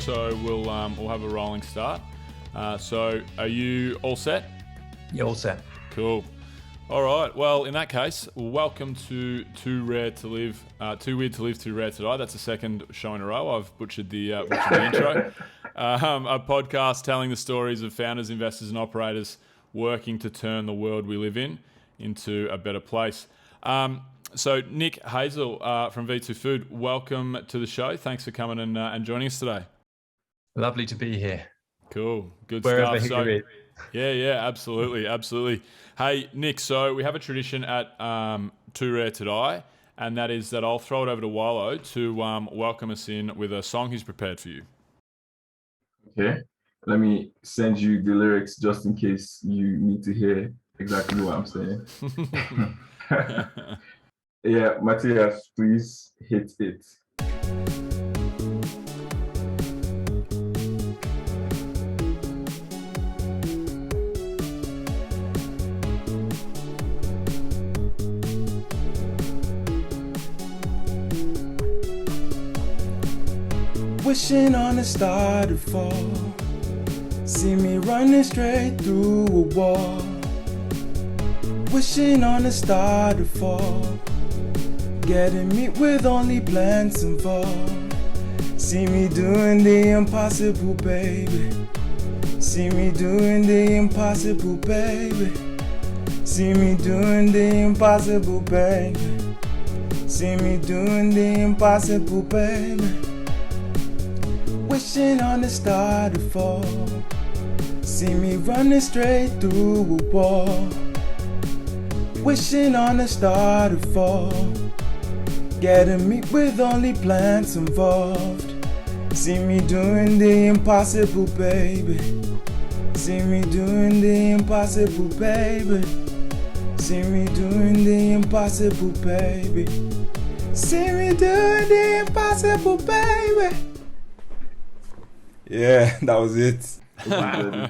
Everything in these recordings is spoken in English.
so we'll have a rolling start. So are you all set? You're all set. Cool. All right. Well, in that case, welcome to Too Weird to Live, Too Rare to Die. That's the second show in a row. I've butchered the intro. A podcast telling the stories of founders, investors, and operators working to turn the world we live in into a better place. So Nick Hazell from V2 Food, welcome to the show. Thanks for coming and joining us today. Lovely to be here. Cool. Good Wherever stuff. You're Yeah, absolutely. Hey, Nick, so we have a tradition at Too Rare to Die, and that is that I'll throw it over to Wallo to welcome us in with a song he's prepared for you. Okay, let me send you the lyrics just in case you need to hear exactly what I'm saying. Yeah, Matthias, please hit it. Wishing on a star to fall, see me running straight through a wall. Wishing on a star to fall, getting me with only plants involved. See me doing the impossible, baby. See me doing the impossible, baby. See me doing the impossible, baby. See me doing the impossible, baby. Wishing on a star to fall, see me running straight through a wall. Wishing on a star to fall, getting me with only plants involved. See me doing the impossible, baby. See me doing the impossible, baby. See me doing the impossible, baby. See me doing the impossible, baby. Yeah, that was it. Wow.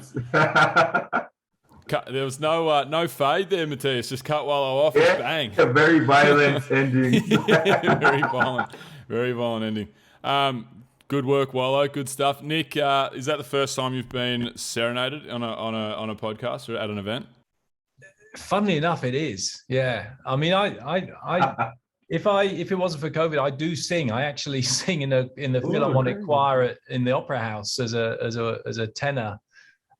There was no fade there, Matthias. Just cut Wallo off and bang. A very violent ending. Very violent ending. Good work, Wallo. Good stuff. Nick, is that the first time you've been serenaded on a podcast or at an event? Funnily enough, it is. Yeah. I mean, I if it wasn't for COVID, I do sing. I actually sing in the Philharmonic choir in the Opera House as a tenor.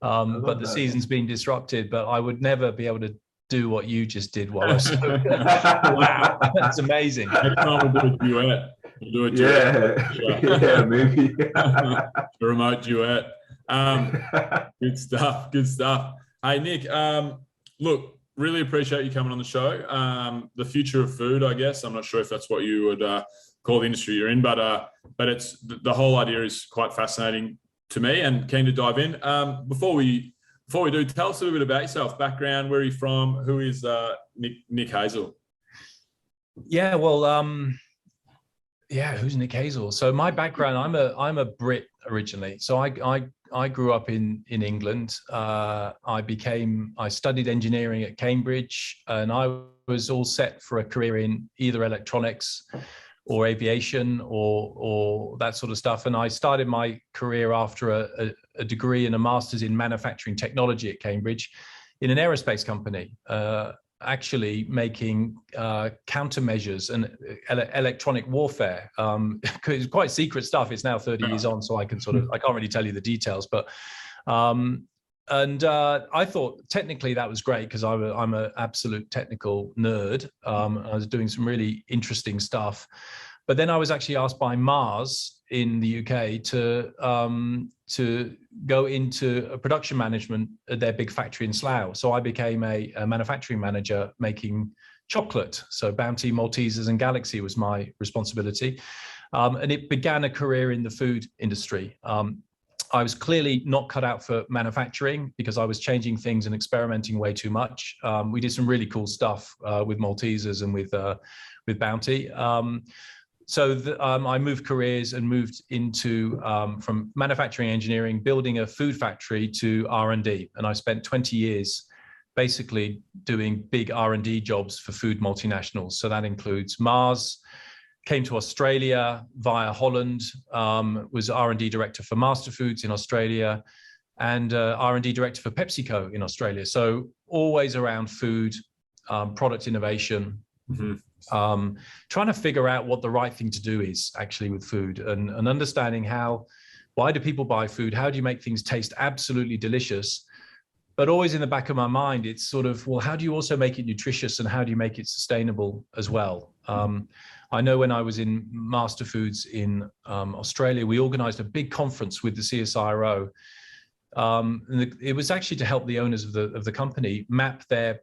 But the season's been disrupted. But I would never be able to do what you just did, Wallace. Wow, that's amazing. Next time we'll do a duet. We'll do a duet. Yeah, maybe. A remote duet. Good stuff. Hey, Nick. Look. Really appreciate you coming on the show. The future of food, I guess. I'm not sure if that's what you would call the industry you're in, but it's the whole idea is quite fascinating to me and keen to dive in. Before we do, tell us a little bit about yourself, background, where are you from, who is Nick Hazell? Yeah, well, who's Nick Hazell? So my background, I'm a Brit originally. So I grew up in England. I studied engineering at Cambridge, and I was all set for a career in either electronics or aviation or that sort of stuff. And I started my career after a degree and a master's in manufacturing technology at Cambridge in an aerospace company, actually making countermeasures and electronic warfare. It's quite secret stuff. It's now 30 years on, so I can't really tell you the details, but I thought technically that was great because I'm an absolute technical nerd. I was doing some really interesting stuff, but then I was actually asked by Mars in the UK to go into a production management at their big factory in Slough. So I became a manufacturing manager making chocolate. So Bounty, Maltesers, and Galaxy was my responsibility. And it began a career in the food industry. I was clearly not cut out for manufacturing because I was changing things and experimenting way too much. We did some really cool stuff with Maltesers and with Bounty. I moved careers and moved into from manufacturing engineering, building a food factory to R&D. And I spent 20 years basically doing big R&D jobs for food multinationals. So that includes Mars, came to Australia via Holland, was R&D director for Master Foods in Australia, and R&D director for PepsiCo in Australia. So always around food, product innovation, trying to figure out what the right thing to do is actually with food, and understanding why do people buy food? How do you make things taste absolutely delicious? But always in the back of my mind, it's sort of, well, how do you also make it nutritious, and how do you make it sustainable as well? I know when I was in Master Foods in Australia, we organized a big conference with the CSIRO. And it was actually to help the owners of the company map their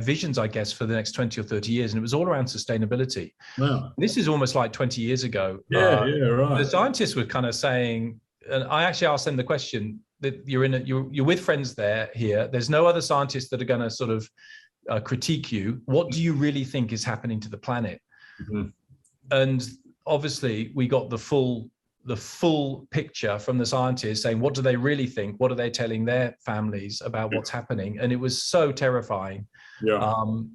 visions, I guess, for the next 20 or 30 years. And it was all around sustainability. Wow. This is almost like 20 years ago. Yeah, right. The scientists were kind of saying, and I actually asked them the question, that you're with friends here. There's no other scientists that are going to sort of critique you. What do you really think is happening to the planet? And obviously we got the full picture from the scientists saying, what do they really think? What are they telling their families about what's happening? And it was so terrifying. And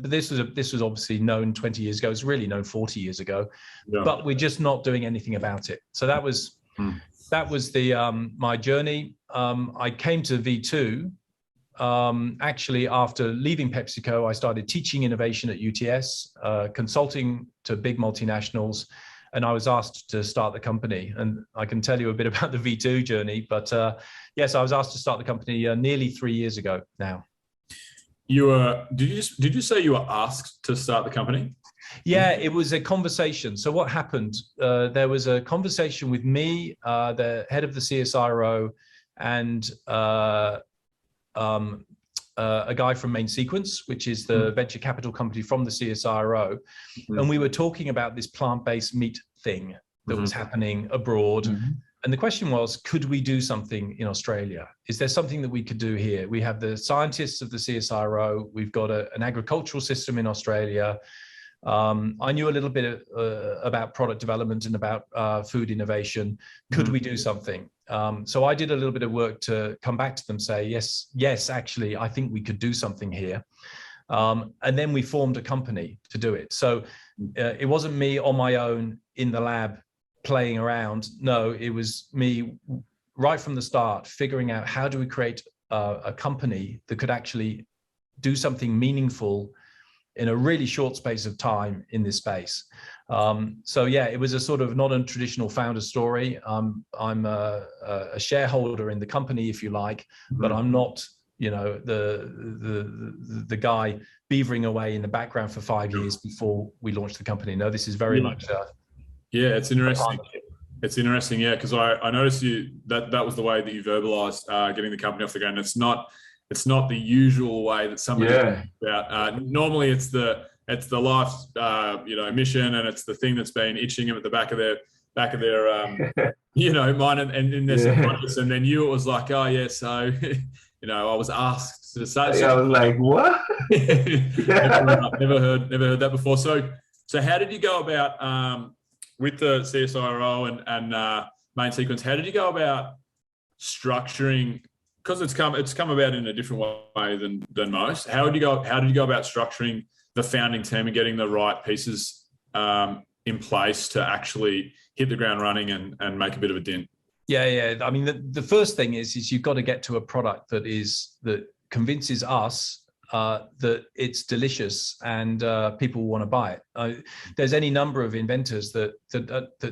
this was obviously known 20 years ago. It's really known 40 years ago, but we're just not doing anything about it. So that was the my journey. I came to V2 actually after leaving PepsiCo. I started teaching innovation at UTS, consulting to big multinationals, and I was asked to start the company. And I can tell you a bit about the V2 journey, but yes, I was asked to start the company nearly 3 years ago now. Did you say you were asked to start the company? Yeah, it was a conversation. So what happened? There was a conversation with me, the head of the CSIRO, and a guy from Main Sequence, which is the venture capital company from the CSIRO. And we were talking about this plant-based meat thing that was happening abroad. And the question was, could we do something in Australia? Is there something that we could do here? We have the scientists of the CSIRO. We've got an agricultural system in Australia. I knew a little bit about product development and about food innovation. Could we do something? So I did a little bit of work to come back to them, say, yes, actually, I think we could do something here. And then we formed a company to do it. So it wasn't me on my own in the lab playing around. No, it was me right from the start, figuring out how do we create a company that could actually do something meaningful in a really short space of time in this space. So yeah, it was a sort of not a traditional founder story. I'm a shareholder in the company, if you like, but I'm not, the guy beavering away in the background for 5 years before we launched the company. No, this is very much. Yeah, it's interesting. It's interesting, yeah, because I noticed that was the way that you verbalized getting the company off the ground. It's not the usual way that somebody thinks about. Normally, it's the life mission, and it's the thing that's been itching them at the back of their mind and in their subconscious. And then it was like, oh yeah, so I was asked to say. I was like, what? never heard that before. So how did you go about with the CSIRO and Main Sequence? How did you go about structuring? Because it's come about in a different way than most. How did you go about structuring the founding team and getting the right pieces in place to actually hit the ground running and make a bit of a dent? Yeah. I mean, the first thing is you've got to get to a product that convinces us that it's delicious and people want to buy it. There's any number of inventors that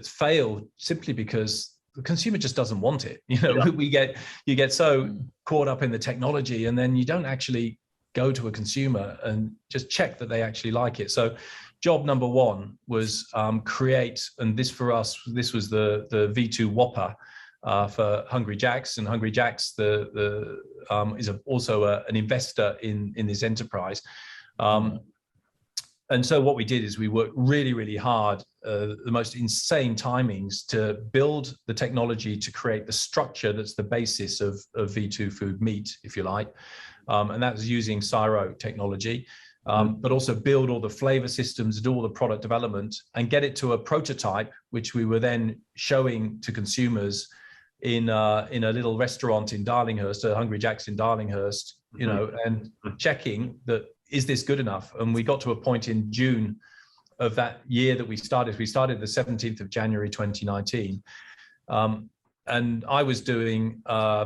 fail simply because the consumer just doesn't want it. You get so caught up in the technology, and then you don't actually go to a consumer and just check that they actually like it. So job number one was create, and this for us, this was the V2 Whopper for Hungry Jack's, and Hungry Jack's is also an investor in this enterprise. And so what we did is we worked really, really hard, the most insane timings, to build the technology to create the structure that's the basis of V2 Food Meat, if you like. And that was using CSIRO technology, but also build all the flavor systems, do all the product development, and get it to a prototype, which we were then showing to consumers in a little restaurant in Darlinghurst, Hungry Jack's in Darlinghurst, and checking that is this good enough? And we got to a point in June of that year that we started the 17th of January 2019. And I was doing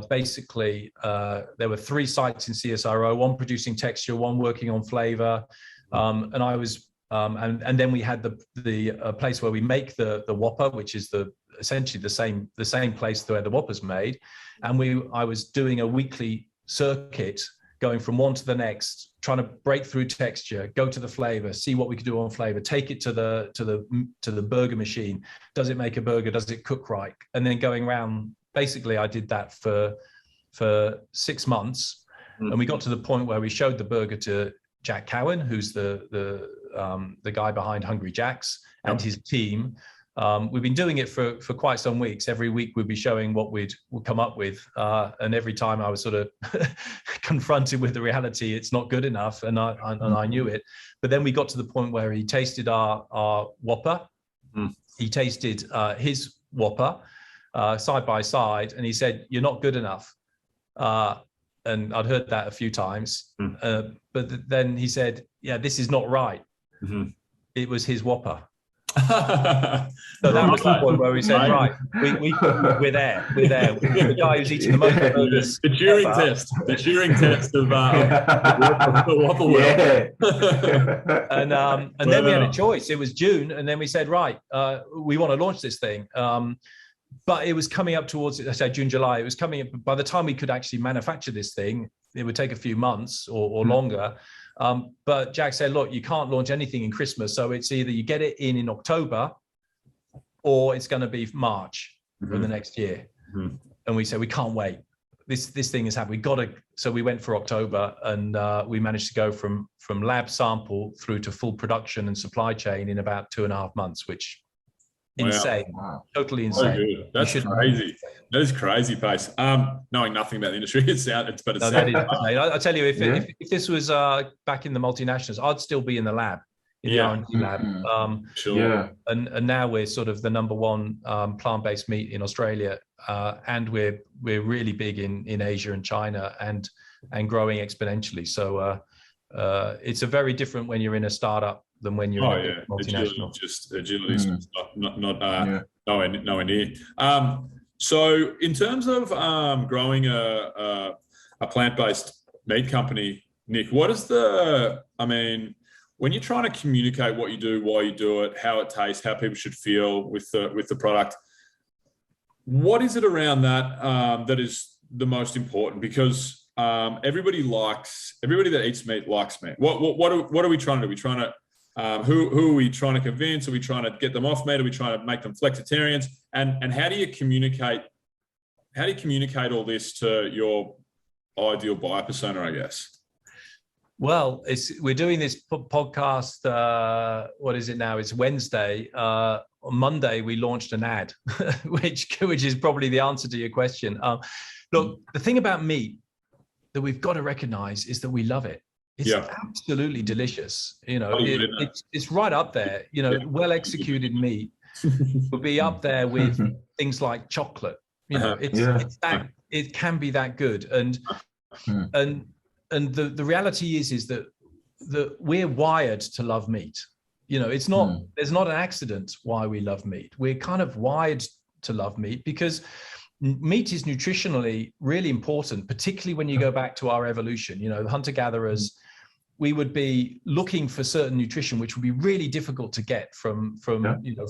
basically, there were 3 sites in CSIRO, one producing texture, one working on flavor. And I was, and then we had the place where we make the Whopper, which is essentially the same place where the Whopper's made. And I was doing a weekly circuit, going from one to the next, trying to break through texture, go to the flavor, see what we could do on flavor, take it to the burger machine. Does it make a burger? Does it cook right? And then going around, basically I did that for 6 months. And we got to the point where we showed the burger to Jack Cowan, who's the guy behind Hungry Jack's, and his team. We've been doing it for quite some weeks. Every week we'd be showing what we'd come up with. And every time I was sort of confronted with the reality, it's not good enough. And I knew it. But then we got to the point where he tasted our Whopper. He tasted his Whopper side by side. And he said, "You're not good enough." And I'd heard that a few times. But then he said, "Yeah, this is not right." It was his Whopper. So that was the point where we said, right, we're there. The guy who's eating the most burgers. The Turing test of the Whopper world. And then we had a choice. It was June, and then we said, right, we want to launch this thing. But it was coming up towards, I said June, July. It was coming up. By the time we could actually manufacture this thing, it would take a few months or longer. But Jack said, look, you can't launch anything in Christmas. So it's either you get it in October or it's going to be March for the next year. And we said, we can't wait. This thing has happened. We got to. So we went for October, and we managed to go from lab sample through to full production and supply chain in about 2.5 months, which insane. Wow. Totally insane. Oh, that's crazy. That is crazy pace. Knowing nothing about the industry, I tell you, if this was back in the multinationals, I'd still be in the lab, in the R&D lab. Sure. And now we're sort of the #1 plant-based meat in Australia, and we're really big in Asia and China, and growing exponentially. So it's a very different when you're in a startup than when you're in a multinational. Agility, not nowhere near. So in terms of growing a plant-based meat company, Nick, what is when you're trying to communicate what you do, why you do it, how it tastes, how people should feel with the product, what is it around that that is the most important? Because everybody that eats meat likes meat. What are we trying to do? Are we trying to who are we trying to convince? Are we trying to get them off meat? Are we trying to make them flexitarians? And how do you communicate all this to your ideal buyer persona, I guess? Well, we're doing this podcast. What is it now? It's Wednesday. On Monday, we launched an ad, which is probably the answer to your question. Look, the thing about meat that we've got to recognize is that we love it. It's absolutely delicious. It's right up there. Well executed meat would be up there with things like chocolate. It can be that good. And the reality is that we're wired to love meat. It's not. There's not an accident why we love meat. We're kind of wired to love meat because meat is nutritionally really important, particularly when you go back to our evolution. Hunter-gatherers. We would be looking for certain nutrition, which would be really difficult to get from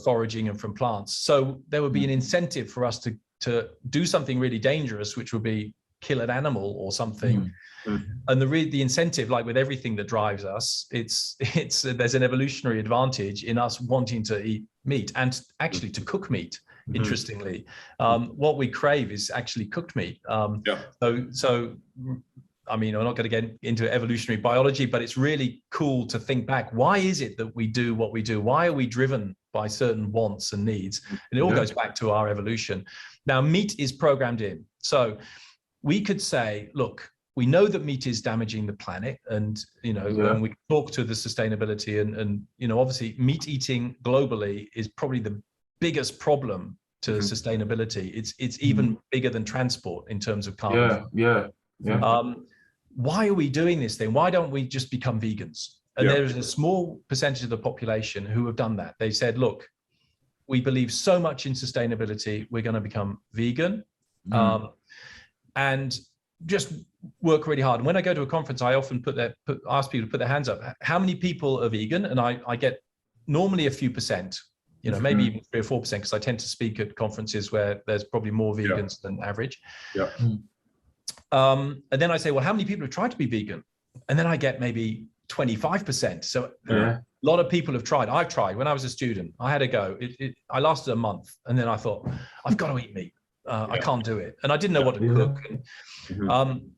foraging and from plants. So there would be an incentive for us to do something really dangerous, which would be kill an animal or something. And the incentive, like with everything that drives us, there's an evolutionary advantage in us wanting to eat meat and actually to cook meat. Interestingly, what we crave is actually cooked meat. So. I'm not going to get into evolutionary biology, but it's really cool to think back. Why is it that we do what we do? Why are we driven by certain wants and needs? And it all goes back to our evolution. Now, meat is programmed in. So we could say, look, we know that meat is damaging the planet, and and we talk to the sustainability and obviously meat eating globally is probably the biggest problem to sustainability. It's even bigger than transport in terms of carbon. why are we doing this thing? Why don't we just become vegans? And there is a small percentage of the population who have done that. They said, look, we believe so much in sustainability, we're going to become vegan. And just work really hard. And when I go to a conference, I often ask people to put their hands up. How many people are vegan? And I get normally a few percent, you know, maybe even 3 or 4%, because I tend to speak at conferences where there's probably more vegans than average. And then I say, well, how many people have tried to be vegan? And then I get maybe 25%. So a lot of people have tried. I've tried. When I was a student, I had a go. I lasted a month, and then I thought, I've got to eat meat. I can't do it. And I didn't know what to cook.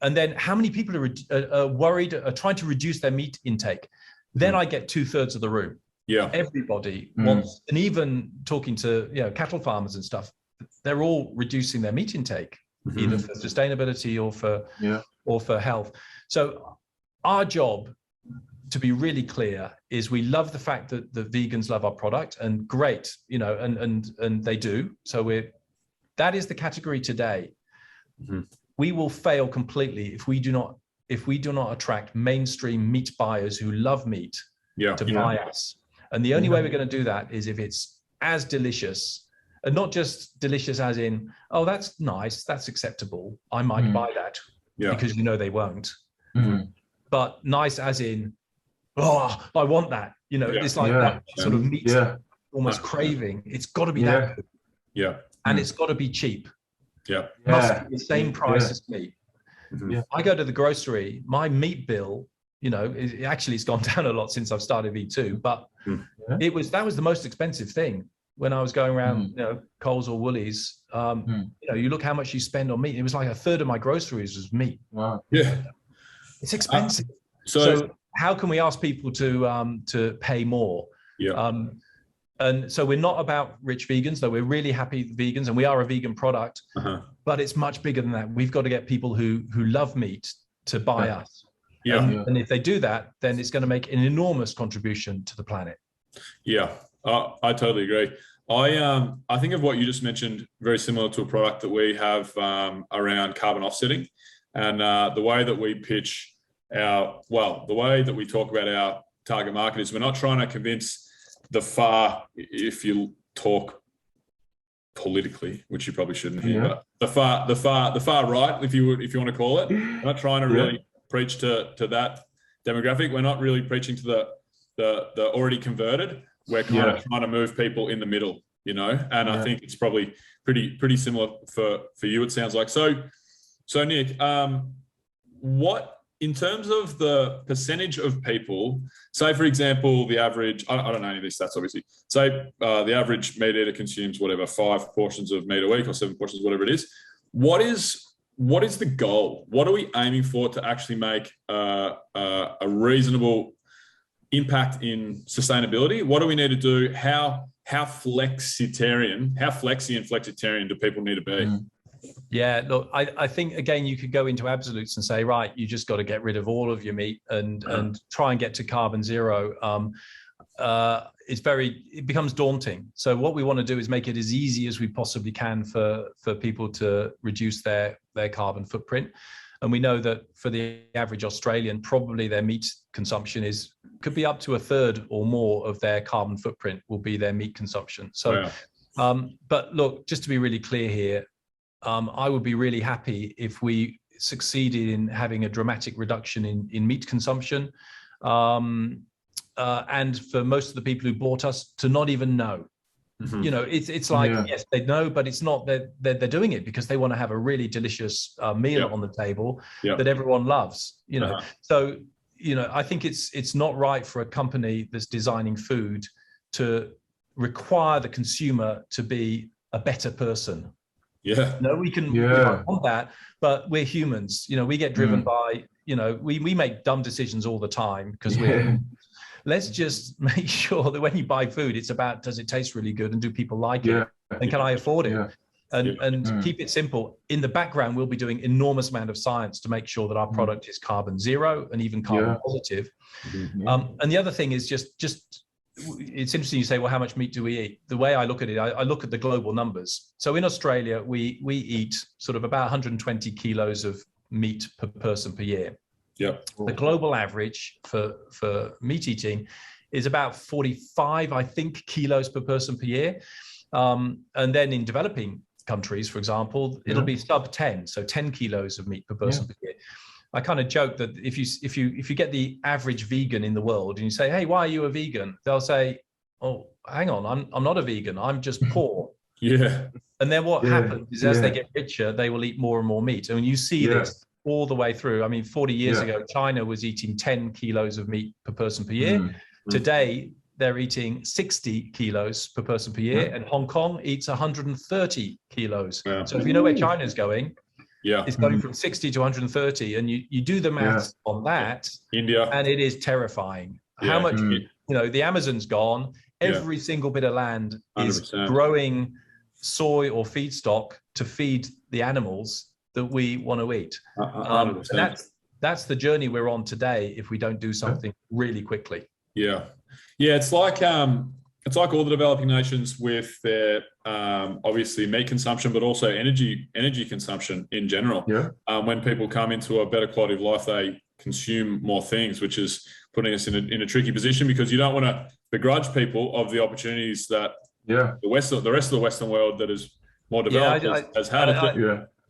And then how many people are worried, are trying to reduce their meat intake? Then I get 2/3 of the room. Everybody wants, and even talking to cattle farmers and stuff, they're all reducing their meat intake, either for sustainability or for health. So our job, to be really clear, is we love the fact that the vegans love our product, and great, and they do. So that is the category today. We will fail completely if we do not attract mainstream meat buyers who love meat to buy us. And the only way we're going to do that is if it's as delicious, and not just delicious as in, oh, that's nice, that's acceptable, I might buy that, because they won't. But nice as in, oh, I want that. It's like that sort of meat, almost craving. It's got to be that good. And it's got to be cheap. Must be the same price as meat. I go to the grocery, my meat bill, it's gone down a lot since I've started V2, but that was the most expensive thing when I was going around, Coles or Woolies. You look how much you spend on meat. It was like 1/3 of my groceries was meat. Wow. It's expensive. So how can we ask people to pay more? And so we're not about rich vegans, though we're really happy vegans, and we are a vegan product, but it's much bigger than that. We've got to get people who love meat to buy us. And if they do that, then it's going to make an enormous contribution to the planet. I totally agree. I think of what you just mentioned, very similar to a product that we have around carbon offsetting, and the way that we pitch the way that we talk about our target market is we're not trying to convince if you talk politically, which you probably shouldn't hear, but the far right, if you want to call it. We're not trying to really preach to that demographic. We're not really preaching to the already converted. We're kind of trying to move people in the middle, and I think it's probably pretty similar for you, it sounds like. So Nick, what, in terms of the percentage of people, say, for example, the average, I don't know any of these stats, obviously, say the average meat eater consumes 5 portions of meat a week or 7 portions, whatever it is. What is the goal? What are we aiming for to actually make a reasonable impact in sustainability? What do we need to do? How flexitarian and flexitarian do people need to be? Yeah, look, I think, again, you could go into absolutes and say, right, you just got to get rid of all of your meat and try and get to carbon zero. It becomes daunting. So what we want to do is make it as easy as we possibly can for people to reduce their carbon footprint. And we know that for the average Australian, probably their meat consumption could be up to 1/3 or more of their carbon footprint will be their meat consumption. So, but look, just to be really clear here, I would be really happy if we succeeded in having a dramatic reduction in meat consumption, and for most of the people who bought us to not even know. It's like, yes, they know, but it's not that they're doing it because they want to have a really delicious meal on the table that everyone loves. So I think it's not right for a company that's designing food to require the consumer to be a better person. We can want that, but we're humans. We get driven by, we make dumb decisions all the time because we're let's just make sure that when you buy food, it's about, does it taste really good and do people like it, and can I afford it? And keep it simple. In the background, we'll be doing enormous amount of science to make sure that our product is carbon zero and even carbon positive. And the other thing is just it's interesting you say, well, how much meat do we eat? The way I look at it, I look at the global numbers. So in Australia, we eat sort of about 120 kilos of meat per person per year. Yep. The global average for meat eating is about 45, I think, kilos per person per year. And then in developing countries, for example, it'll be sub 10, so 10 kilos of meat per person per year. I kind of joke that if you get the average vegan in the world and you say, hey, why are you a vegan? They'll say, oh, hang on, I'm not a vegan, I'm just poor. Yeah. And then what happens is as they get richer, they will eat more and more meat. And you see this all the way through. I mean, 40 years ago, China was eating 10 kilos of meat per person per year. Today, they're eating 60 kilos per person per year, and Hong Kong eats 130 kilos. Yeah. So if you know where China is going, it's going from 60 to 130, and you do the maths on that, India, and it is terrifying. How much, the Amazon's gone, every single bit of land is 100%. Growing soy or feedstock to feed the animals that we want to eat. That's the journey we're on today if we don't do something really quickly. Yeah, it's like all the developing nations with their obviously meat consumption, but also energy consumption in general. When people come into a better quality of life, they consume more things, which is putting us in a tricky position, because you don't want to begrudge people of the opportunities that the rest of the Western world that is more developed has had.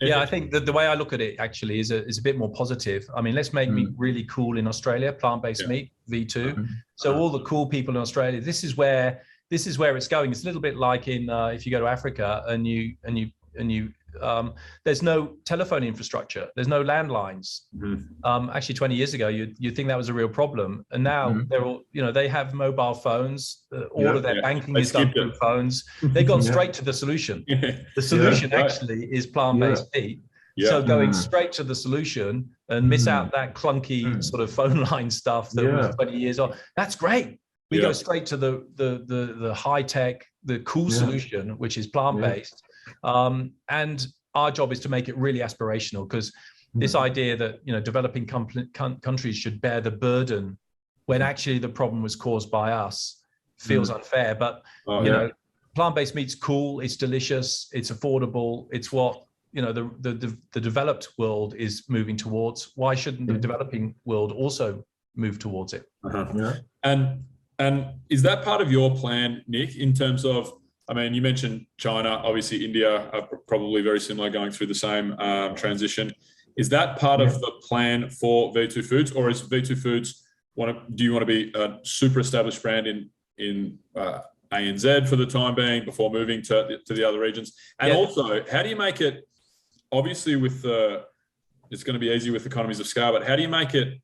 I think that the way I look at it actually is a bit more positive. I mean, let's make meat really cool in Australia, plant-based meat, V2. So all the cool people in Australia, this is where it's going. It's a little bit like in if you go to Africa and you there's no telephone infrastructure, there's no landlines. Actually 20 years ago you'd think that was a real problem, and now they're all, they have mobile phones, all of their banking is done through phones. They've gone straight to the solution. The solution actually is plant-based meat. So going straight to the solution and miss out that clunky sort of phone line stuff that was 20 years old, that's great. We go straight to the high tech, the cool solution, which is plant-based. And our job is to make it really aspirational, because this idea that developing countries should bear the burden when actually the problem was caused by us feels unfair. But plant-based meat's cool, it's delicious, it's affordable, it's what the developed world is moving towards. Why shouldn't the developing world also move towards it? And is that part of your plan, Nick, in terms of, I mean, you mentioned China, obviously India are probably very similar, going through the same transition. Is that part of the plan for V2 Foods, or is V2 Foods, do you want to be a super established brand in ANZ for the time being before moving to the other regions? And also, how do you make it, obviously it's going to be easy with economies of scale, but how do you make it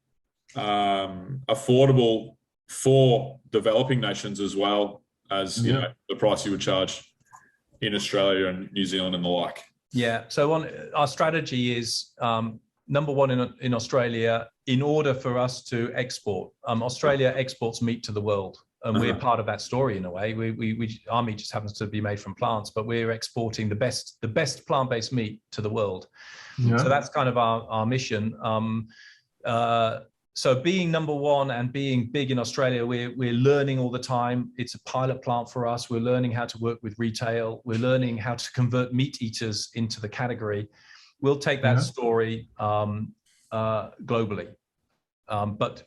affordable for developing nations as well as the price you would charge in Australia and New Zealand and the like? So our strategy is number one in Australia. In order for us to export, Australia exports meat to the world, and we're part of that story in a way. Our meat just happens to be made from plants, but we're exporting the best plant-based meat to the world. So that's kind of our mission. So being number one and being big in Australia, we're learning all the time. It's a pilot plant for us. We're learning how to work with retail. We're learning how to convert meat eaters into the category. We'll take that story globally. But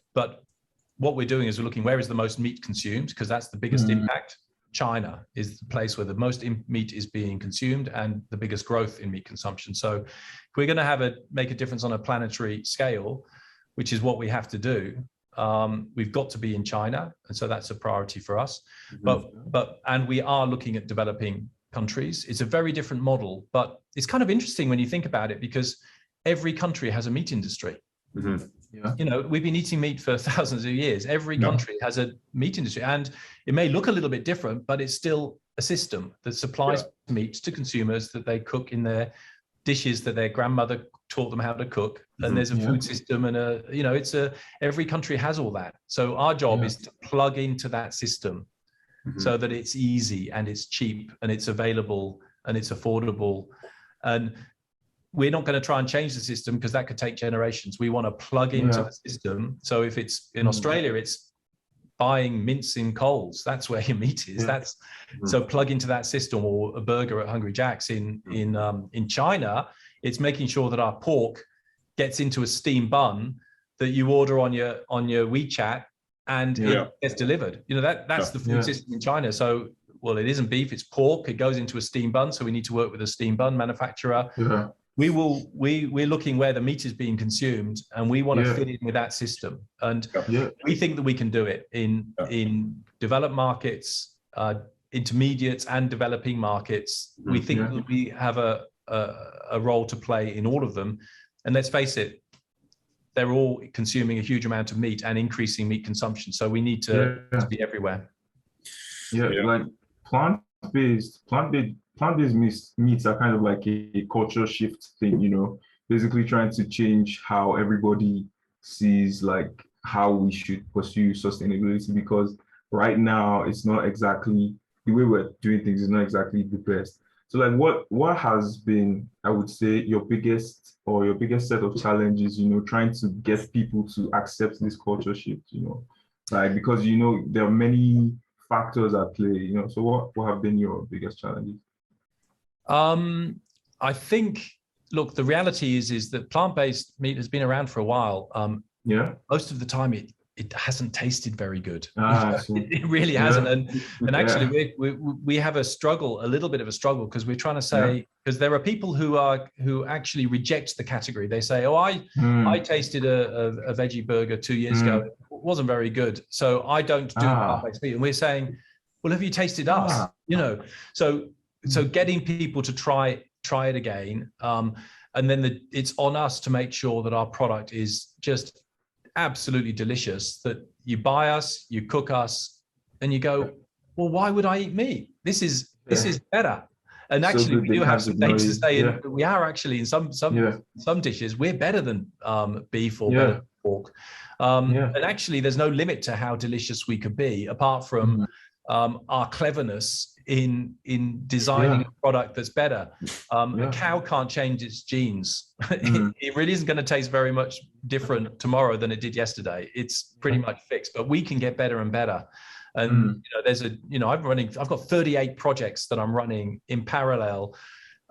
what we're doing is we're looking, where is the most meat consumed? Because that's the biggest impact. China is the place where the most meat is being consumed and the biggest growth in meat consumption. So if we're going to make a difference on a planetary scale, which is what we have to do, we've got to be in China, and so that's a priority for us. And we are looking at developing countries. It's a very different model, but it's kind of interesting when you think about it, because every country has a meat industry. We've been eating meat for thousands of years. Every country has a meat industry, and it may look a little bit different, but it's still a system that supplies meat to consumers that they cook in their dishes that their grandmother taught them how to cook. And there's a food system, and every country has all that. So our job is to plug into that system so that it's easy and it's cheap and it's available and it's affordable. And we're not going to try and change the system, because that could take generations. We want to plug into the system. So if it's in Australia, it's buying mince in Coles. That's where your meat is. So plug into that system, or a burger at Hungry Jack's. In China, it's making sure that our pork gets into a steam bun that you order on your WeChat and it gets delivered. You know, that's the food system in China. So, well, it isn't beef, it's pork. It goes into a steam bun. So we need to work with a steam bun manufacturer. Yeah. We're looking where the meat is being consumed, and we want to fit in with that system. And we think that we can do it in developed markets, intermediate and developing markets. We think that we have a role to play in all of them. And let's face it, they're all consuming a huge amount of meat and increasing meat consumption. So we need to be everywhere. Like plant-based meats are kind of like a cultural shift thing, you know, basically trying to change how everybody sees like how we should pursue sustainability, because right now it's not exactly the way we're doing things is not exactly the best. So like what has been, I would say, your biggest set of challenges, you know, trying to get people to accept this culture shift, you know, like, because, you know, there are many factors at play, you know, so what have been your biggest challenges? I think, look, the reality is that plant-based meat has been around for a while. Most of the time it hasn't tasted very good. It really hasn't. And actually we have a little bit of a struggle, because we're trying to say, because there are people who actually reject the category. They say, oh, I tasted a veggie burger 2 years ago. It wasn't very good, so I don't do plant-based meat. And we're saying, well, have you tasted us? You know, so getting people to try it again. And then it's on us to make sure that our product is just absolutely delicious, that you buy us, you cook us, and you go, well, why would I eat meat? This is better. And actually, we do have some data to say that we are actually in some dishes, we're better than beef or better than pork. And actually, there's no limit to how delicious we could be, apart from our cleverness in designing a product that's better. A cow can't change its genes. It really isn't going to taste very much different tomorrow than it did yesterday. It's pretty much fixed, but we can get better and better. And you know, I've got 38 projects that I'm running in parallel.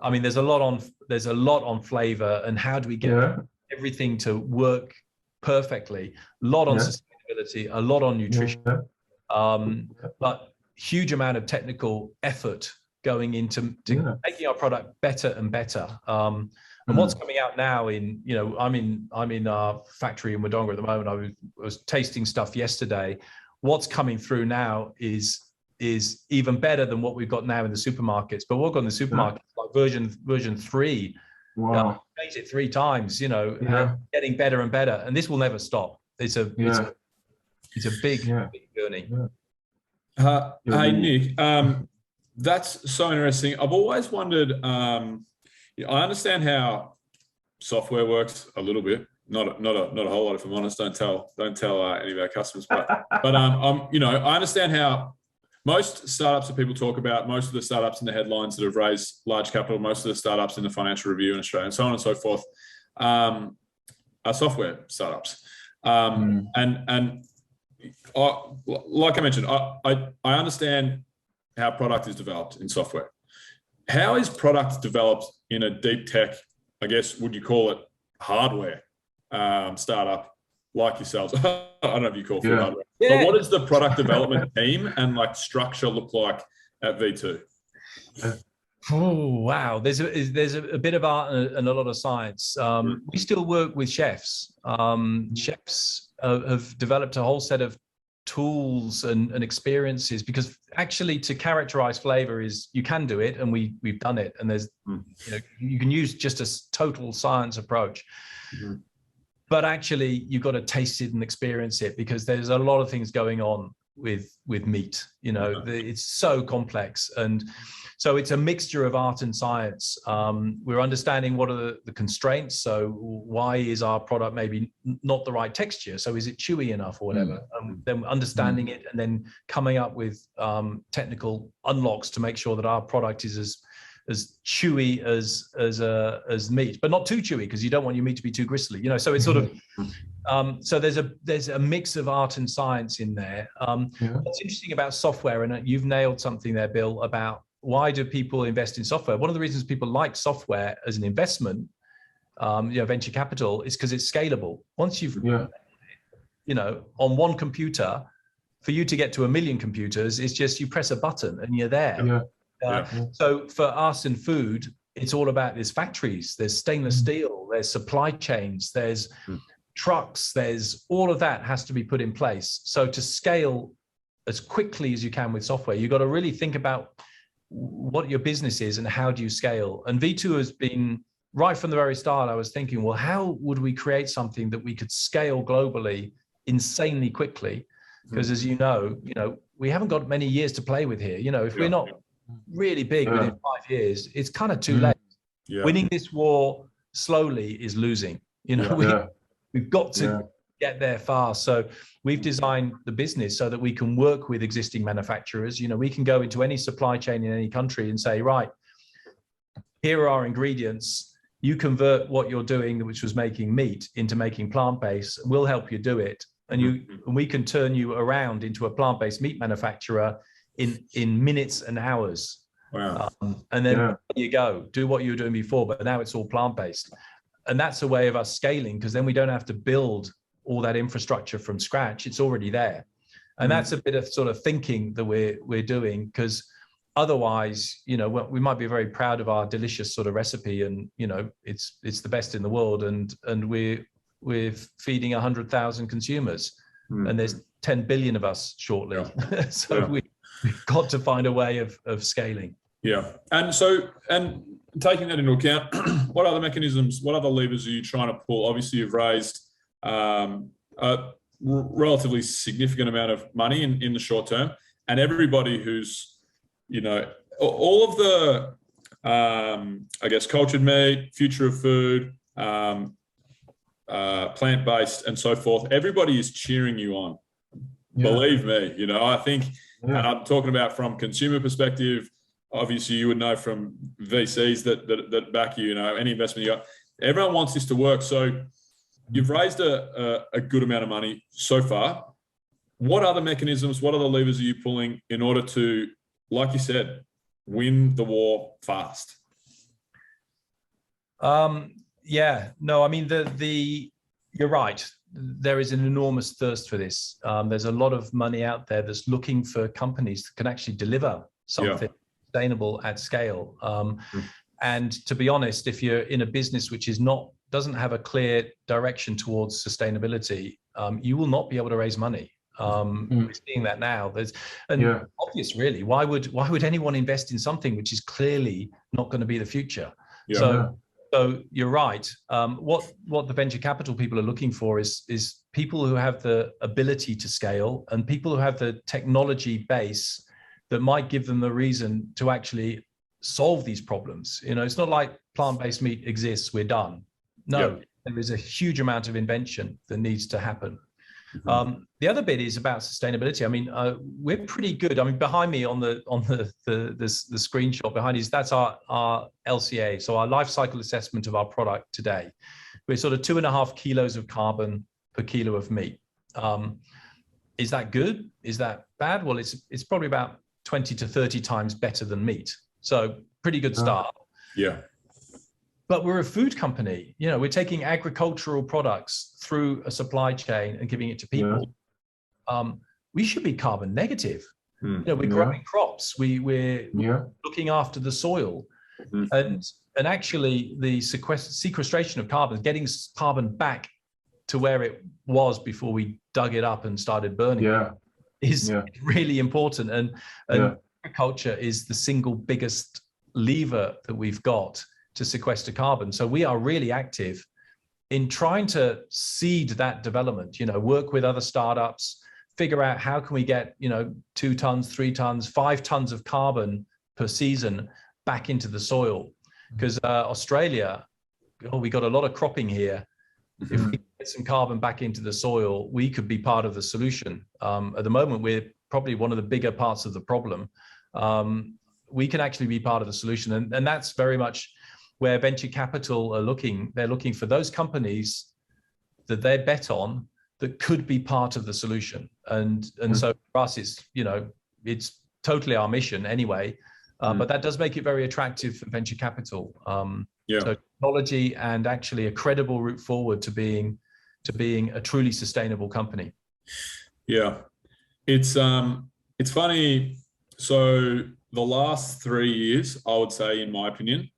I mean, there's a lot on flavor and how do we get everything to work perfectly. A lot on sustainability, a lot on nutrition, but huge amount of technical effort going into making our product better and better. And what's coming out now in, you know, I'm in our factory in Wodonga at the moment. I was tasting stuff yesterday. What's coming through now is even better than what we've got now in the supermarkets. But what we've got in the supermarkets, like version 3, changed it 3 times, you know, and getting better and better. And this will never stop. It's a big journey. Hey, Nick, that's so interesting. I've always wondered, I understand how software works a little bit, not a whole lot, if I'm honest. Don't tell any of our customers, but you know, I understand how most startups that people talk about, most of the startups in the headlines that have raised large capital, most of the startups in the Financial Review in Australia, and so on and so forth, are software startups. And like I mentioned, I understand how product is developed in software. How is product developed in a deep tech, I guess, would you call it hardware startup like yourselves? I don't know if you call it hardware. But what does the product development team and like structure look like at V2? Oh, wow. There's a bit of art and a lot of science. We still work with chefs. Chefs have developed a whole set of tools and experiences, because actually to characterize flavor is, you can do it, and we've done it, and there's you know, you can use just a total science approach, but actually you've got to taste it and experience it, because there's a lot of things going on with meat, you know. It's so complex, and so it's a mixture of art and science. We're understanding what are the constraints. So why is our product maybe not the right texture? So is it chewy enough or whatever? Then understanding it, and then coming up with technical unlocks to make sure that our product is as chewy as meat, but not too chewy, because you don't want your meat to be too gristly, you know. So it's sort of so there's a mix of art and science in there. What's interesting about software, and you've nailed something there, Bill, about why do people invest in software? One of the reasons people like software as an investment venture capital, is because it's scalable. Once you've, on one computer, for you to get to 1 million computers, it's just you press a button and you're there. So for us in food, it's all about there's factories, there's stainless steel, there's supply chains, there's trucks, there's all of that has to be put in place. So to scale as quickly as you can with software, you've got to really think about what your business is and how do you scale. And V2 has been, right from the very start, I was thinking, well, how would we create something that we could scale globally insanely quickly? Because as you know, we haven't got many years to play with here. If we're not really big within 5 years, it's kind of too late. Winning this war slowly is losing. We've got to get there fast. So we've designed the business so that we can work with existing manufacturers. We can go into any supply chain in any country and say, right, here are our ingredients. You convert what you're doing, which was making meat, into making plant-based. We'll help you do it. And we can turn you around into a plant-based meat manufacturer in minutes and hours. Wow. And then there you go, do what you were doing before, but now it's all plant-based. And that's a way of us scaling, because then we don't have to build all that infrastructure from scratch. It's already there. And that's a bit of sort of thinking that we're doing, because otherwise, we might be very proud of our delicious sort of recipe, and it's the best in the world, and we're feeding 100,000 consumers, and there's 10 billion of us shortly. So we've got to find a way of scaling. And taking that into account, what other mechanisms, what other levers are you trying to pull? Obviously, you've raised a relatively significant amount of money in the short term, and everybody who's, all of the, I guess, cultured meat, future of food, plant-based and so forth, everybody is cheering you on. Believe me, I think, and I'm talking about from consumer perspective. Obviously, you would know from VCs that back you, any investment you got. Everyone wants this to work. So you've raised a good amount of money so far. What other mechanisms, what other levers are you pulling in order to, like you said, win the war fast? You're right. There is an enormous thirst for this. There's a lot of money out there that's looking for companies that can actually deliver something sustainable at scale. And to be honest, if you're in a business which doesn't have a clear direction towards sustainability, you will not be able to raise money. We're seeing that now. Obvious, really. Why would anyone invest in something which is clearly not going to be the future? So you're right. What the venture capital people are looking for is people who have the ability to scale, and people who have the technology base that might give them the reason to actually solve these problems. It's not like plant-based meat exists, we're done. No, there is a huge amount of invention that needs to happen. The other bit is about sustainability. We're pretty good. Behind me on the screenshot behind us, that's our LCA, so our life cycle assessment of our product today. We're sort of 2.5 kilos of carbon per kilo of meat. Is that good? Is that bad? Well, it's probably about 20 to 30 times better than meat. So pretty good start. But we're a food company. We're taking agricultural products through a supply chain and giving it to people. We should be carbon negative. We're growing crops. We're looking after the soil, and actually the sequestration of carbon, getting carbon back to where it was before we dug it up and started burning, is really important. And agriculture is the single biggest lever that we've got to sequester carbon. So we are really active in trying to seed that development, work with other startups, figure out how can we get, 2 tons, 3 tons, 5 tons of carbon per season back into the soil. Because Australia, we got a lot of cropping here. If we get some carbon back into the soil, we could be part of the solution. At the moment, we're probably one of the bigger parts of the problem. We can actually be part of the solution. And that's very much where venture capital are looking. They're looking for those companies that they bet on that could be part of the solution. And so for us, it's totally our mission anyway. But that does make it very attractive for venture capital. Yeah. So technology and actually a credible route forward to being a truly sustainable company. Yeah. It's funny. So the last 3 years, I would say, in my opinion,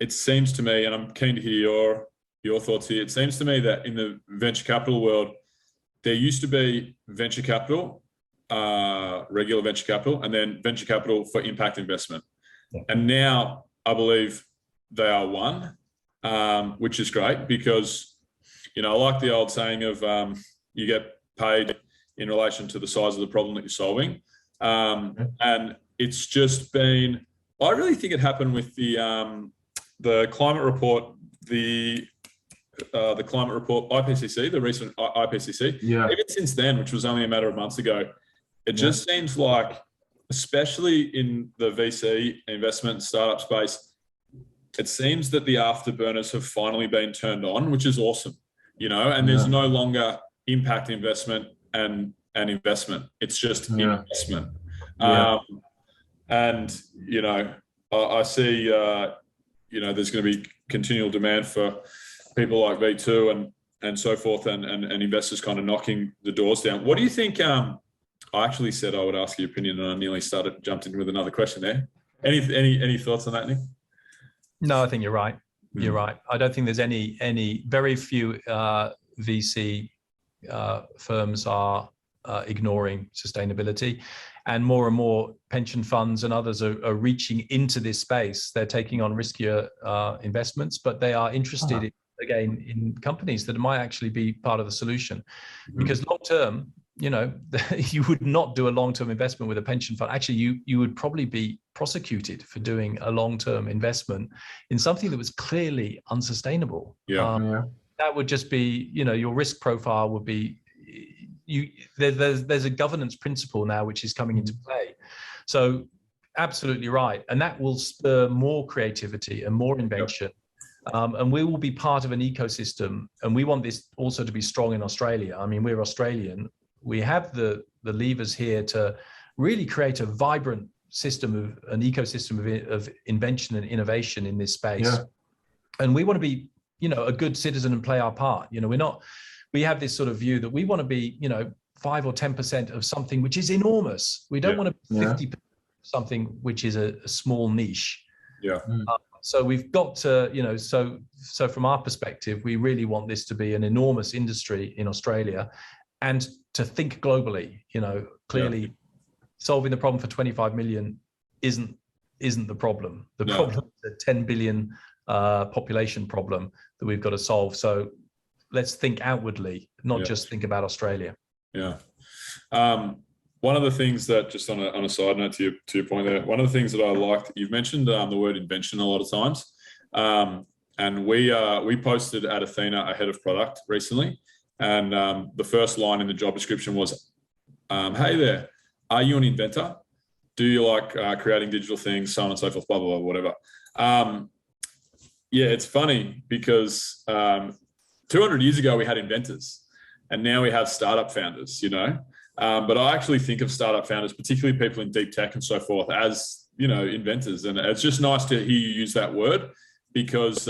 it seems to me, and I'm keen to hear your thoughts here. It seems to me that in the venture capital world, there used to be venture capital, regular venture capital, and then venture capital for impact investment. Yeah. And now I believe they are one, which is great because, I like the old saying of you get paid in relation to the size of the problem that you're solving. And it's just been, I really think it happened with the climate report, the climate report, IPCC, the recent IPCC. Yeah. Even since then, which was only a matter of months ago, it just seems like, especially in the VC investment startup space, it seems that the afterburners have finally been turned on, which is awesome, and there's no longer impact investment and investment. It's just investment. Yeah. And, I see, there's going to be continual demand for people like V2 and so forth, and investors kind of knocking the doors down. What do you think? I actually said I would ask your opinion, and I nearly jumped in with another question there. Any thoughts on that, Nick? No, I think you're right. You're right. I don't think there's any very few VC firms are ignoring sustainability, and more pension funds and others are reaching into this space. They're taking on riskier investments, but they are interested in companies that might actually be part of the solution. Because long term, you would not do a long-term investment with a pension fund. Actually, you would probably be prosecuted for doing a long-term investment in something that was clearly unsustainable. That would just be, your risk profile would be, there's a governance principle now which is coming into play. So absolutely right. And that will spur more creativity and more invention. And we will be part of an ecosystem. And we want this also to be strong in Australia. I mean, we're Australian. We have the levers here to really create a vibrant system an ecosystem of invention and innovation in this space. And we want to be, a good citizen and play our part. We have this sort of view that we want to be, 5 or 10% of something which is enormous. We don't want to be 50% of something which is a small niche. So we've got to, so from our perspective, we really want this to be an enormous industry in Australia, and to think globally. Clearly solving the problem for 25 million isn't the problem. The problem is a 10 billion population problem that we've got to solve. So let's think outwardly, not just think about Australia. One of the things that, just on a side note to your point there, one of the things that I liked, you've mentioned the word invention a lot of times, and we posted at Athyna a head of product recently, and the first line in the job description was, "Hey there, are you an inventor? Do you like creating digital things, so on and so forth, blah blah blah, whatever." It's funny because 200 years ago we had inventors, and now we have startup founders. But I actually think of startup founders, particularly people in deep tech and so forth, as inventors, and it's just nice to hear you use that word, because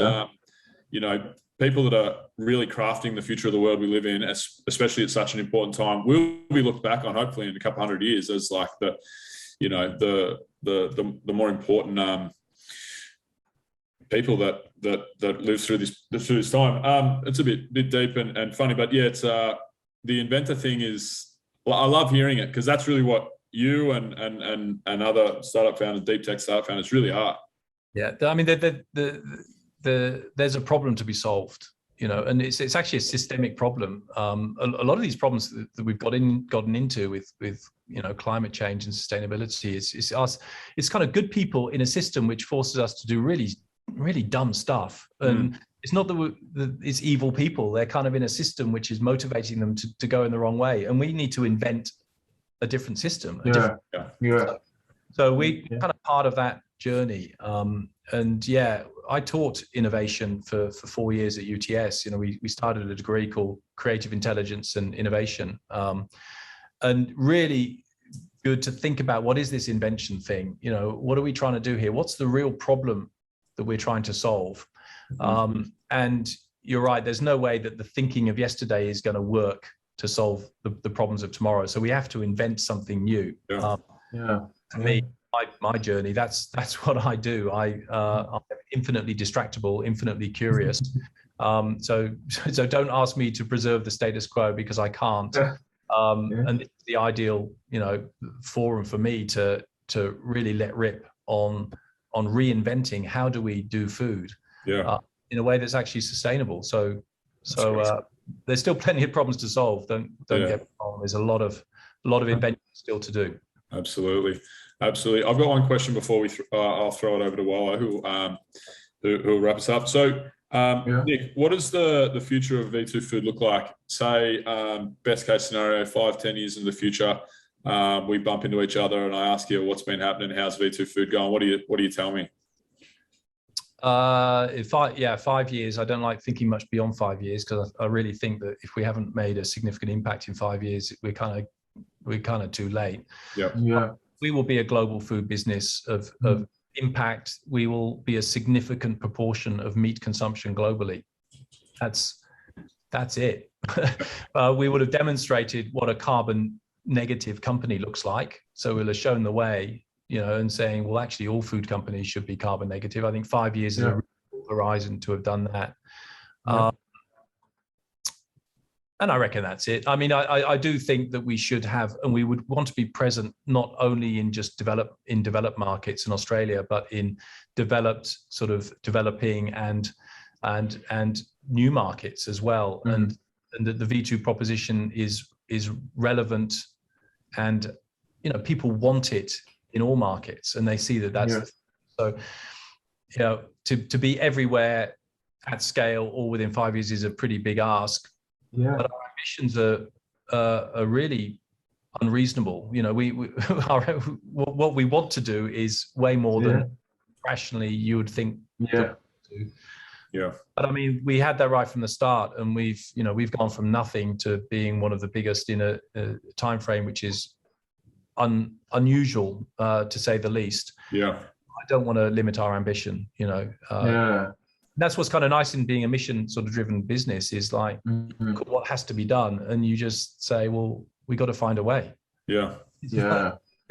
people that are really crafting the future of the world we live in, especially at such an important time, will be looked back on hopefully in a couple hundred years as like the more important people that live through this time. It's a bit deep and funny, but it's the inventor thing is. Well, I love hearing it, because that's really what you and other startup founders, deep tech startup founders, really are. I mean, there's a problem to be solved, and it's actually a systemic problem. A lot of these problems that we've gotten into with climate change and sustainability it's kind of good people in a system which forces us to do really, really dumb stuff. And it's not that it's evil people. They're kind of in a system which is motivating them to go in the wrong way. And we need to invent a different system. So we kind of part of that journey. I taught innovation for 4 years at UTS. We started a degree called Creative Intelligence and Innovation. And really good to think about, what is this invention thing? What are we trying to do here? What's the real problem that we're trying to solve. And you're right, there's no way that the thinking of yesterday is going to work to solve the problems of tomorrow. So we have to invent something new. To me, my journey, that's what I do. I'm infinitely distractible, infinitely curious. So don't ask me to preserve the status quo, because I can't. And it's the ideal, forum for me to really let rip on reinventing how do we do food in a way that's actually sustainable. So there's still plenty of problems to solve. Don't get me wrong. There's a lot of invention still to do. Absolutely. I've got one question before I'll throw it over to Wallo, who'll wrap us up. So, Nick, what does the future of V2 Food look like? Say, best case scenario, 5-10 years in the future, we bump into each other and I ask you what's been happening, how's V2 Food going? What do you tell me? 5 years. I don't like thinking much beyond 5 years, because I really think that if we haven't made a significant impact in 5 years, we're kind of too late. We will be a global food business of impact. We will be a significant proportion of meat consumption globally. That's it. We would have demonstrated what a carbon negative company looks like. So we'll have shown the way, and saying, well, actually all food companies should be carbon negative. I think 5 years is a real horizon to have done that. And I reckon that's it. I mean, I do think that we should have, and we would want to be present not only in just developed markets in Australia, but in developing and new markets as well. And the V2 proposition is relevant, and people want it in all markets, and they see that that's so. To be everywhere at scale all within 5 years is a pretty big ask. But our ambitions are really unreasonable. What we want to do is way more than rationally you would think. But I mean, we had that right from the start, and we've gone from nothing to being one of the biggest in a time frame which is unusual, to say the least. I don't want to limit our ambition. That's what's kind of nice in being a mission driven business, is like, look at what has to be done, and you just say, well, we got to find a way. It's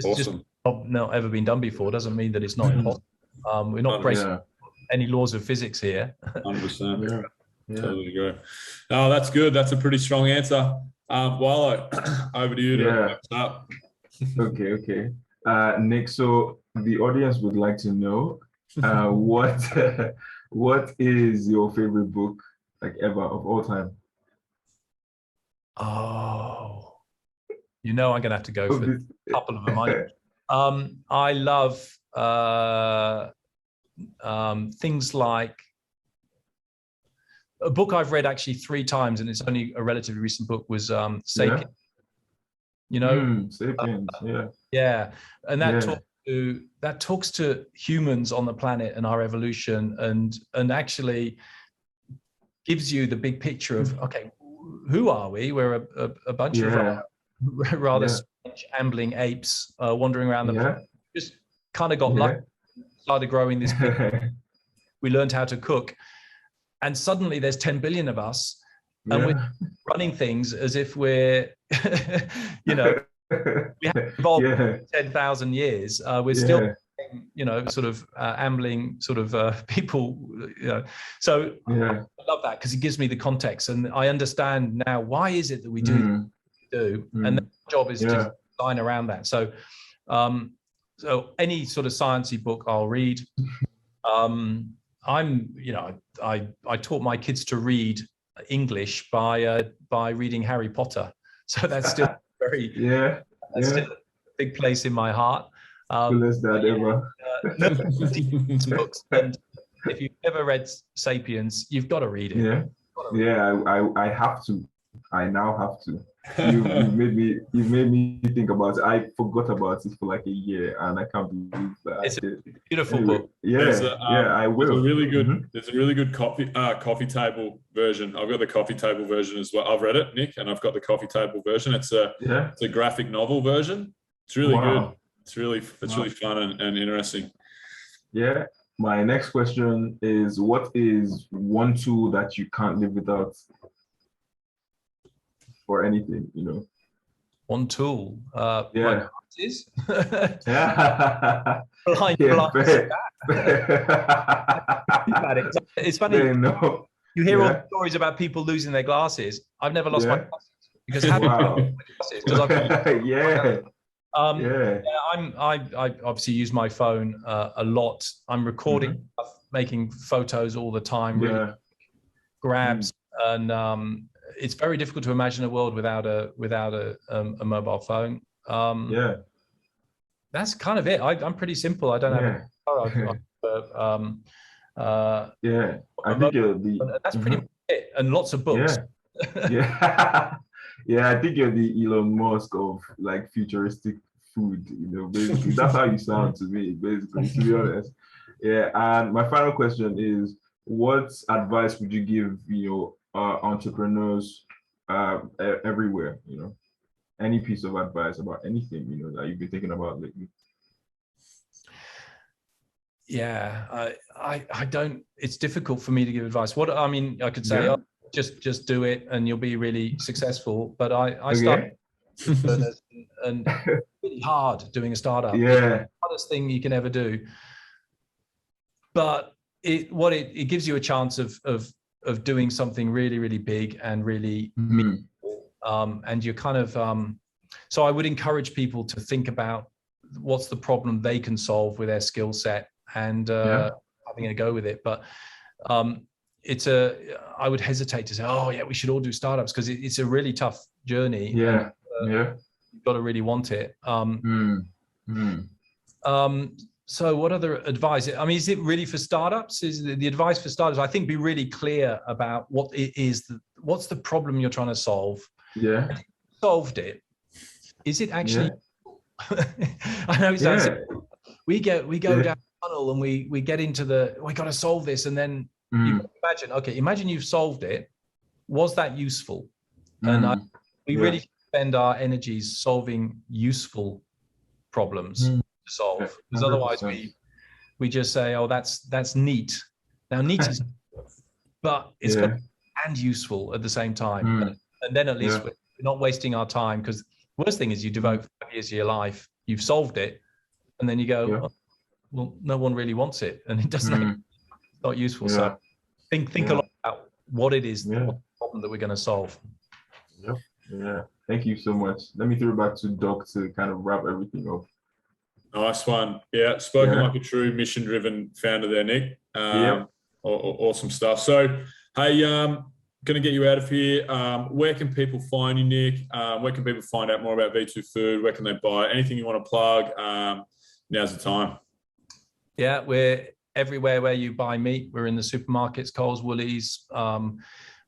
Awesome. just not ever been done before. Doesn't mean that it's not impossible. We're not breaking any laws of physics here. 100%. Totally agree. No, that's good. That's a pretty strong answer. Wallo, over to you to wrap us up. Okay. Nick, so the audience would like to know what is your favorite book, like, ever, of all time? Oh, I'm gonna have to go for a couple of them. I love things like a book I've read actually 3 times, and it's only a relatively recent book, was Sapiens. Sapiens, and that talks to humans on the planet and our evolution, and actually gives you the big picture of, okay, who are we? We're a bunch of rather strange ambling apes wandering around the planet. Just kind of got lucky, started growing this big. We learned how to cook, and suddenly there's 10 billion of us, and we're running things as if we're we haven't evolved 10,000 years. We're still ambling people, so I love that, because it gives me the context, and I understand now why is it that we do and the job is to design around that. So any sort of sciencey book I'll read. I taught my kids to read English by reading Harry Potter, so that's still very still a big place in my heart. Coolest dad ever. Books, and if you've ever read Sapiens, you've got to read it. I have to. I now have to. You've made me think about it. I forgot about it for like a year, and I can't believe that. It's a beautiful book. I will. There's a really good coffee table version. I've got the coffee table version as well. I've read it, Nick, and I've got the coffee table version. It's a graphic novel version. It's really good. It's really fun and interesting. Yeah. my next question is, what is one tool that you can't live without for anything, you know? One tool. Yeah. Is Yeah. blind. It's funny. No. You hear all the stories about people losing their glasses. I've never lost my glasses because I obviously use my phone a lot. I'm recording, making photos all the time, really grabs, and it's very difficult to imagine a world without a mobile phone. That's kind of it. I'm pretty simple. I don't have I think that's pretty much it, and lots of books. Yeah. I think you're the Elon Musk of like futuristic food, you know, basically. That's how you sound to me, basically, to be honest. Yeah. And my final question is, what advice would you give, you know, entrepreneurs everywhere, you know, any piece of advice about anything, you know, that you've been thinking about lately? Yeah, I don't, it's difficult for me to give advice. What, I mean, I could say, just do it and you'll be really successful. But I started and really hard doing a startup. Yeah. It's the hardest thing you can ever do. But it gives you a chance of doing something really, really big and really meaningful. And you're kind of, so I would encourage people to think about what's the problem they can solve with their skill set and having a go with it. But I would hesitate to say, oh yeah, we should all do startups, because it's a really tough journey. You've got to really want it. So what other advice? I mean, is it really for startups? Is the advice for startups? I think be really clear about what it is, what's the problem you're trying to solve. Yeah. If you solved it. Is it actually, I know it sounds simple. We go down the tunnel and we get into we got to solve this. And then you imagine you've solved it. Was that useful? And we really spend our energies solving useful problems to solve, because otherwise we just say, oh, that's neat. Now neat is, but it's got and useful at the same time. And then at least we're not wasting our time, because worst thing is you devote 5 years of your life, you've solved it, and then you go, well, no one really wants it, and it doesn't. It's not useful. So think a lot about what it is, what problem that we're going to solve. Thank you so much. Let me throw it back to Doc to kind of wrap everything up. Nice one. Yeah, spoken like a true mission-driven founder there, Nick. Awesome stuff. So, hey, going to get you out of here. Where can people find you, Nick? Where can people find out more about V2 Food? Where can they buy? Anything you want to plug? Now's the time. Yeah, we're everywhere where you buy meat. We're in the supermarkets, Coles, Woolies.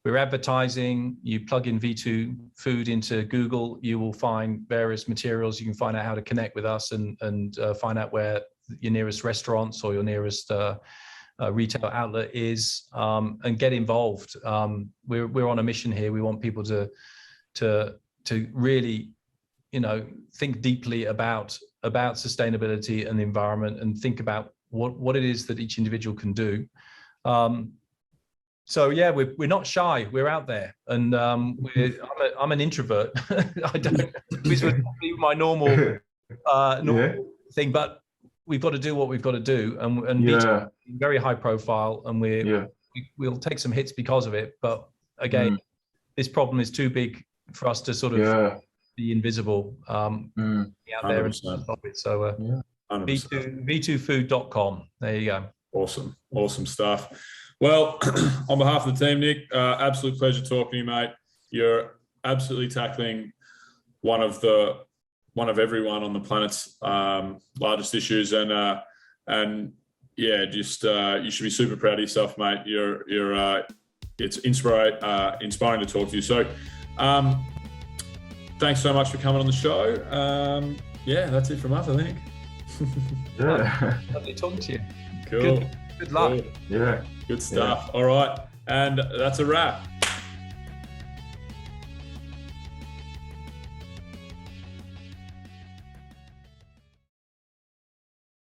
We're advertising. You plug in V2 Food into Google, you will find various materials. You can find out how to connect with us and find out where your nearest restaurants or your nearest retail outlet is, and get involved. We're on a mission here. We want people to really, think deeply about sustainability and the environment, and think about what it is that each individual can do. So yeah, we're not shy. We're out there, and I'm an introvert. I don't. This would be my normal thing, but we've got to do what we've got to do, and be very high profile, and we'll take some hits because of it. But again, this problem is too big for us to sort of be invisible out there and stop it. So v2food.com. There you go. Awesome stuff. Well, on behalf of the team, Nick, absolute pleasure talking to you, mate. You're absolutely tackling one of everyone on the planet's largest issues, and you should be super proud of yourself, mate. It's inspiring to talk to you. So, thanks so much for coming on the show. That's it from us, I think. Lovely talking to you. Cool. Good luck. Cool. Good stuff. All right. And that's a wrap.